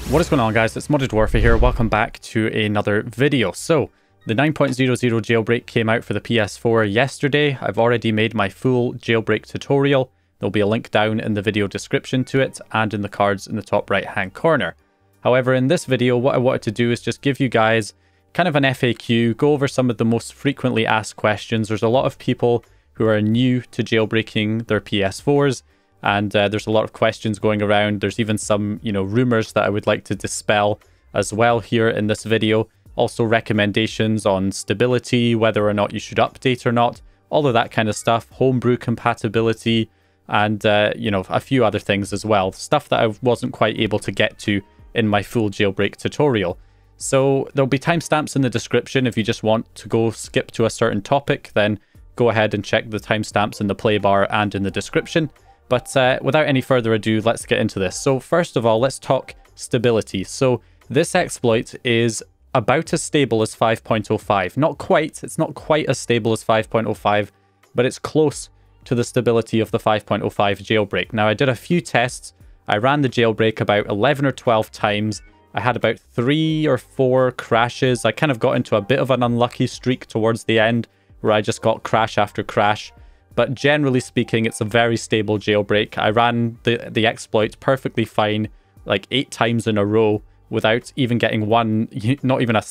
What is going on, guys? It's Modded Warfare here. Welcome back to another video. So, the 9.00 jailbreak came out for the PS4 yesterday. I've already made my full jailbreak tutorial. There'll be a link down in the video description to it and in the cards in the top right hand corner. However, in this video, what I wanted to do is just give you guys kind of an FAQ, go over some of the most frequently asked questions. There's a lot of people who are new to jailbreaking their PS4s. And there's a lot of questions going around. There's even some, rumors that I would like to dispel as well here in this video. Also recommendations on stability, whether or not you should update or not, all of that kind of stuff, homebrew compatibility, and, a few other things as well. Stuff that I wasn't quite able to get to in my full jailbreak tutorial. So there'll be timestamps in the description. If you just want to go skip to a certain topic, then go ahead and check the timestamps in the play bar and in the description. But without any further ado, let's get into this. So first of all, let's talk stability. So this exploit is about as stable as 5.05. Not quite, it's not quite as stable as 5.05, but it's close to the stability of the 5.05 jailbreak. Now, I did a few tests. I ran the jailbreak about 11 or 12 times. I had about 3 or 4 crashes. I kind of got into a bit of an unlucky streak towards the end where I just got crash after crash. But generally speaking, it's a very stable jailbreak. I ran the exploit perfectly fine, like 8 times in a row without even getting one, not even a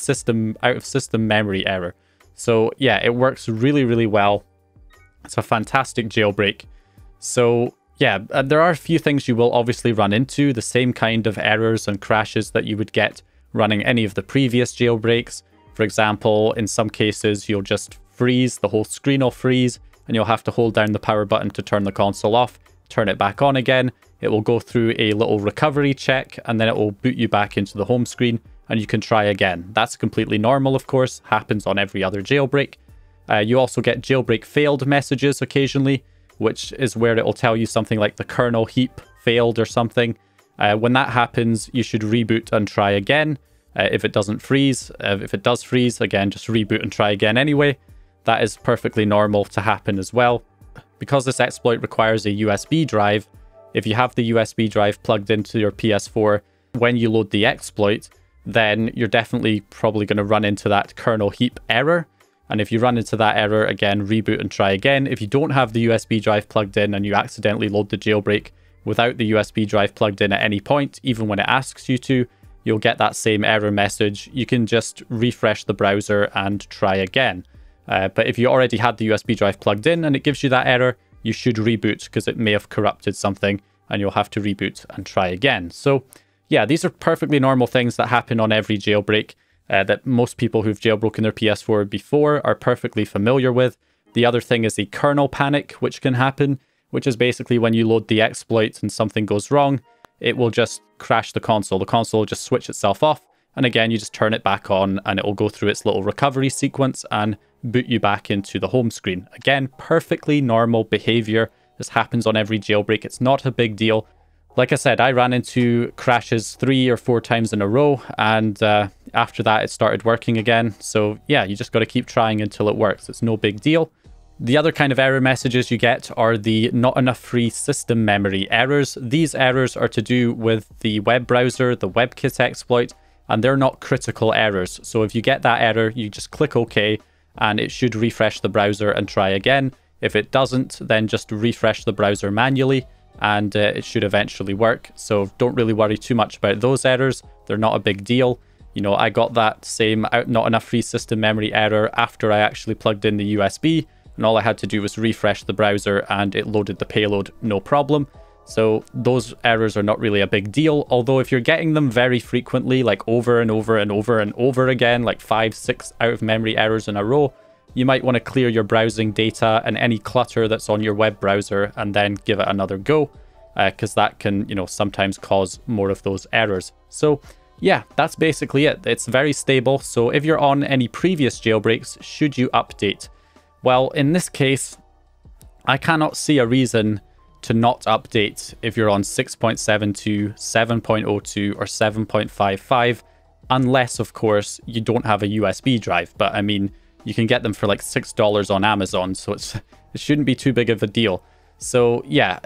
out of system memory error. So yeah, it works really, really well. It's a fantastic jailbreak. So yeah, there are a few things you will obviously run into, the same kind of errors and crashes that you would get running any of the previous jailbreaks. For example, in some cases, you'll just freeze, the whole screen will freeze, and you'll have to hold down the power button to turn the console off, turn it back on again. It will go through a little recovery check, and then it will boot you back into the home screen, and you can try again. That's completely normal, of course, happens on every other jailbreak. You also get jailbreak failed messages occasionally, which is where it will tell you something like the kernel heap failed or something. When that happens, you should reboot and try again. If it doesn't freeze, if it does freeze, again, just reboot and try again anyway. That is perfectly normal to happen as well. Because this exploit requires a USB drive, if you have the USB drive plugged into your PS4 when you load the exploit, then you're definitely probably going to run into that kernel heap error. And if you run into that error, again, reboot and try again. If you don't have the USB drive plugged in and you accidentally load the jailbreak without the USB drive plugged in at any point, even when it asks you to, you'll get that same error message. You can just refresh the browser and try again. But if you already had the USB drive plugged in and it gives you that error, you should reboot because it may have corrupted something and you'll have to reboot and try again. So yeah, these are perfectly normal things that happen on every jailbreak that most people who've jailbroken their PS4 before are perfectly familiar with. The other thing is the kernel panic, which can happen, which is basically when you load the exploit and something goes wrong, it will just crash the console. The console will just switch itself off. And again, you just turn it back on and it will go through its little recovery sequence and boot you back into the home screen. Again, perfectly normal behavior. This happens on every jailbreak. It's not a big deal. Like I said, I ran into crashes 3 or 4 times in a row, and after that, it started working again. So yeah, you just got to keep trying until it works. It's no big deal. The other kind of error messages you get are the not enough free system memory errors. These errors are to do with the web browser, the WebKit exploit, and they're not critical errors. So if you get that error, you just click OK, and it should refresh the browser and try again. If it doesn't, then just refresh the browser manually, and it should eventually work. So don't really worry too much about those errors. They're not a big deal. I got that same not enough free system memory error after I actually plugged in the USB, and all I had to do was refresh the browser and it loaded the payload, no problem. So those errors are not really a big deal, although if you're getting them very frequently, like over and over and over and over again, like 5, 6 out of memory errors in a row, you might want to clear your browsing data and any clutter that's on your web browser and then give it another go, because that can, sometimes cause more of those errors. So yeah, that's basically it. It's very stable. So if you're on any previous jailbreaks, should you update? Well, in this case, I cannot see a reason to not update if you're on 6.72, 7.02, or 7.55, unless, of course, you don't have a USB drive. But I mean, you can get them for like $6 on Amazon, so it shouldn't be too big of a deal. So yeah,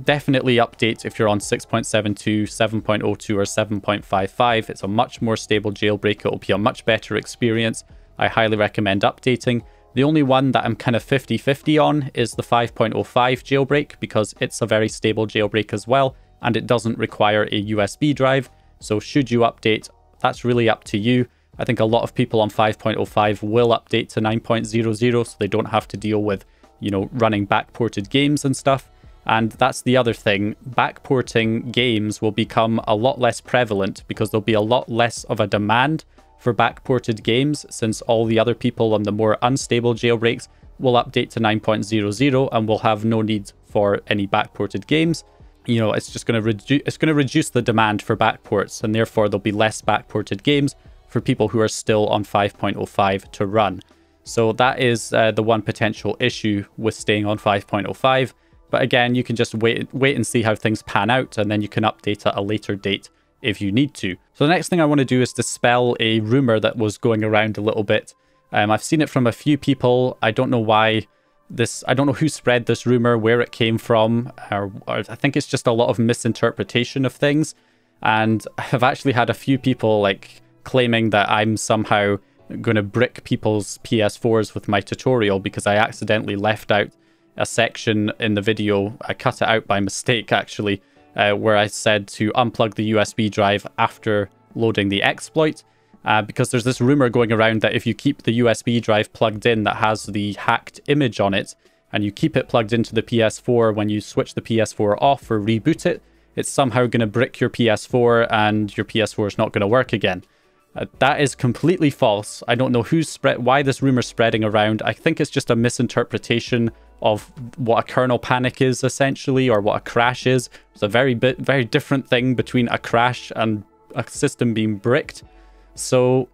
definitely update if you're on 6.72, 7.02 or 7.55. It's a much more stable jailbreak. It'll be a much better experience. I highly recommend updating. The only one that I'm kind of 50-50 on is the 5.05 jailbreak, because it's a very stable jailbreak as well, and it doesn't require a USB drive. So should you update, that's really up to you. I think a lot of people on 5.05 will update to 9.00 so they don't have to deal with, you know, running backported games and stuff. And that's the other thing. Backporting games will become a lot less prevalent because there'll be a lot less of a demand for backported games, since all the other people on the more unstable jailbreaks will update to 9.00 and will have no need for any backported games. You know, it's just going to reduce the demand for backports, and therefore there'll be less backported games for people who are still on 5.05 to run. So that is the one potential issue with staying on 5.05. But again, you can just wait and see how things pan out, and then you can update at a later date if you need to. So the next thing I want to do is dispel a rumor that was going around a little bit. I've seen it from a few people. I don't know why I don't know who spread this rumor, where it came from, or I think it's just a lot of misinterpretation of things. And I've actually had a few people like claiming that I'm somehow going to brick people's PS4s with my tutorial because I accidentally left out a section in the video. I cut it out by mistake, actually, where I said to unplug the USB drive after loading the exploit, because there's this rumor going around that if you keep the USB drive plugged in that has the hacked image on it, and you keep it plugged into the PS4 when you switch the PS4 off or reboot it, it's somehow going to brick your PS4 and your PS4 is not going to work again. That is completely false. I don't know why this rumor is spreading around. I think it's just a misinterpretation of what a kernel panic is, essentially, or what a crash is. It's a very different thing between a crash and a system being bricked. So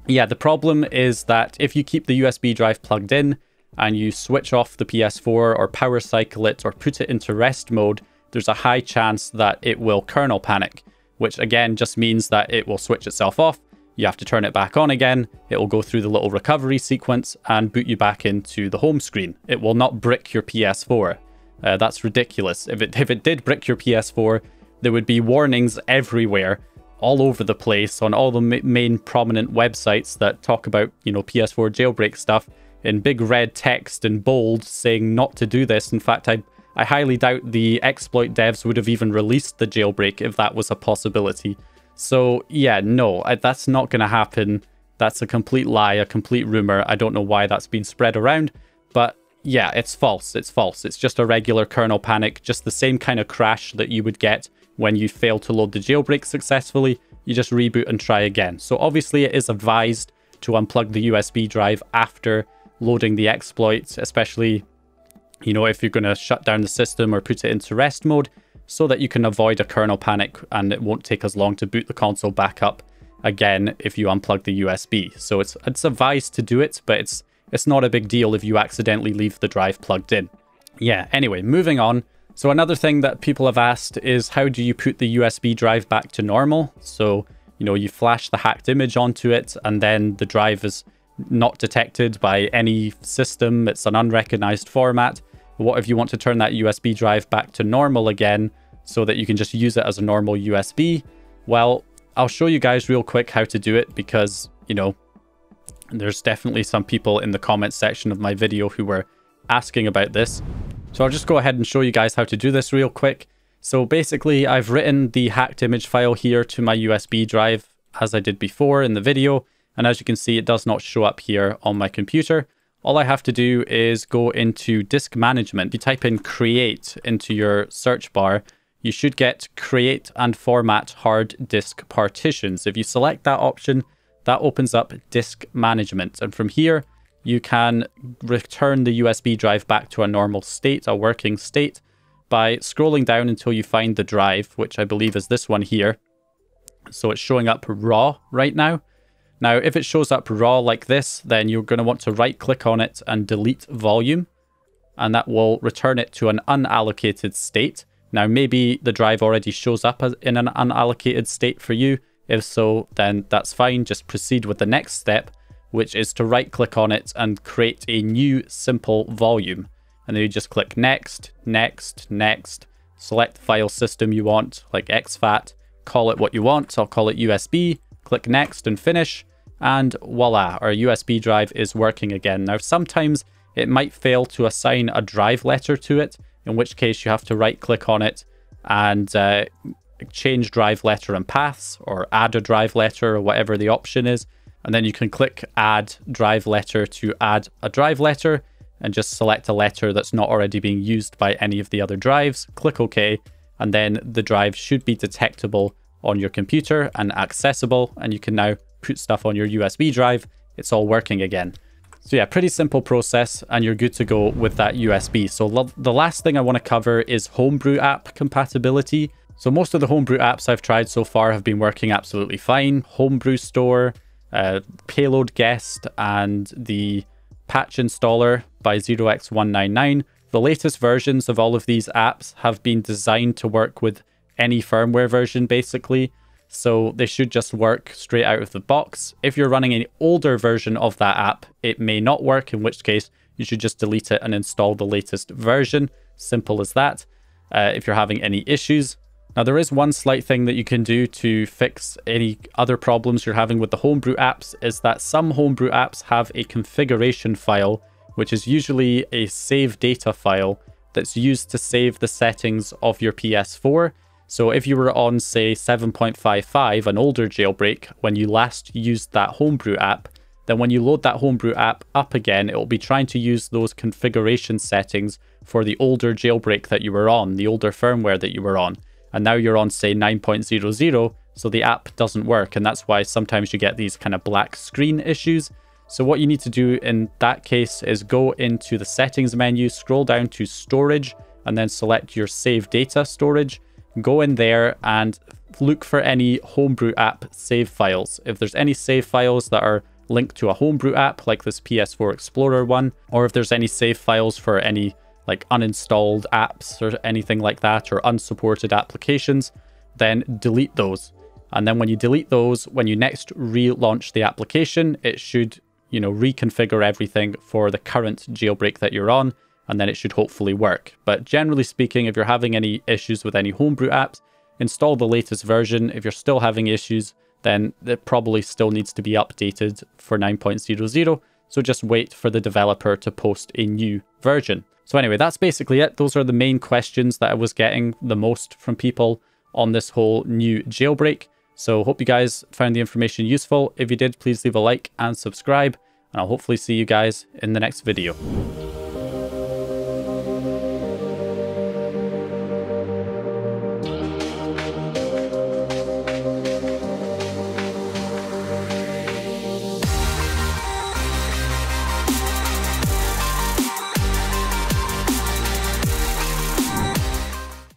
yeah, the problem is that if you keep the USB drive plugged in and you switch off the PS4 or power cycle it or put it into rest mode, there's a high chance that it will kernel panic, which again just means that it will switch itself off. You have to turn it back on again. It will go through the little recovery sequence and boot you back into the home screen. It will not brick your PS4. That's ridiculous. If it did brick your PS4, there would be warnings everywhere, all over the place, on all the main prominent websites that talk about, you know, PS4 jailbreak stuff, in big red text in bold saying not to do this. In fact, I highly doubt the exploit devs would have even released the jailbreak if that was a possibility. So yeah, no, that's not going to happen. That's a complete lie, a complete rumor. I don't know why that's been spread around, but yeah, it's false. It's false. It's just a regular kernel panic, just the same kind of crash that you would get when you fail to load the jailbreak successfully. You just reboot and try again. So obviously it is advised to unplug the USB drive after loading the exploit, especially, you know, if you're going to shut down the system or put it into rest mode, so that you can avoid a kernel panic and it won't take as long to boot the console back up again if you unplug the USB. So it's advised to do it, but it's not a big deal if you accidentally leave the drive plugged in. Yeah, anyway, moving on. So another thing that people have asked is, how do you put the USB drive back to normal? So, you know, you flash the hacked image onto it and then the drive is not detected by any system. It's an unrecognized format. What if you want to turn that USB drive back to normal again so that you can just use it as a normal USB? Well, I'll show you guys real quick how to do it, because, you know, there's definitely some people in the comments section of my video who were asking about this. So I'll just go ahead and show you guys how to do this real quick. So basically, I've written the hacked image file here to my USB drive as I did before in the video. And as you can see, it does not show up here on my computer. All I have to do is go into disk management. If you type in create into your search bar, you should get create and format hard disk partitions. If you select that option, that opens up disk management. And from here, you can return the USB drive back to a normal state, a working state, by scrolling down until you find the drive, which I believe is this one here. So it's showing up raw right now. Now, if it shows up raw like this, then you're going to want to right click on it and delete volume, and that will return it to an unallocated state. Now, maybe the drive already shows up as in an unallocated state for you. If so, then that's fine. Just proceed with the next step, which is to right click on it and create a new simple volume. and then you just click next, next, next, select the file system you want, like exFAT, call it what you want. I'll call it USB, click next and finish, and voila, our USB drive is working again. Now, sometimes it might fail to assign a drive letter to it, in which case you have to right click on it and change drive letter and paths, or add a drive letter, or whatever the option is. And then you can click add drive letter to add a drive letter and just select a letter that's not already being used by any of the other drives. Click OK, and then the drive should be detectable on your computer and accessible, and you can now put stuff on your USB drive. It's all working again. So yeah, pretty simple process, and you're good to go with that USB. So the last thing I want to cover is Homebrew app compatibility. So most of the Homebrew apps I've tried so far have been working absolutely fine. Homebrew Store, Payload Guest, and the Patch Installer by 0x199. The latest versions of all of these apps have been designed to work with any firmware version, basically. So they should just work straight out of the box. If you're running an older version of that app, it may not work, in which case you should just delete it and install the latest version. Simple as that. If you're having any issues. Now, there is one slight thing that you can do to fix any other problems you're having with the Homebrew apps, is that some Homebrew apps have a configuration file, which is usually a save data file that's used to save the settings of your PS4. So if you were on, say, 7.55, an older jailbreak, when you last used that Homebrew app, then when you load that Homebrew app up again, it will be trying to use those configuration settings for the older jailbreak that you were on, the older firmware that you were on. And now you're on, say, 9.00, so the app doesn't work, and that's why sometimes you get these kind of black screen issues. So what you need to do in that case is go into the settings menu, scroll down to storage, and then select your save data storage. Go in there and look for any Homebrew app save files. If there's any save files that are linked to a Homebrew app, like this PS4 Explorer one, or if there's any save files for any like uninstalled apps or anything like that, or unsupported applications, then delete those. And then when you delete those, when you next relaunch the application, it should, you know, reconfigure everything for the current jailbreak that you're on, and then it should hopefully work. But generally speaking, if you're having any issues with any Homebrew apps, install the latest version. If you're still having issues, then it probably still needs to be updated for 9.00. So just wait for the developer to post a new version. So anyway, that's basically it. Those are the main questions that I was getting the most from people on this whole new jailbreak. So hope you guys found the information useful. If you did, please leave a like and subscribe, and I'll hopefully see you guys in the next video.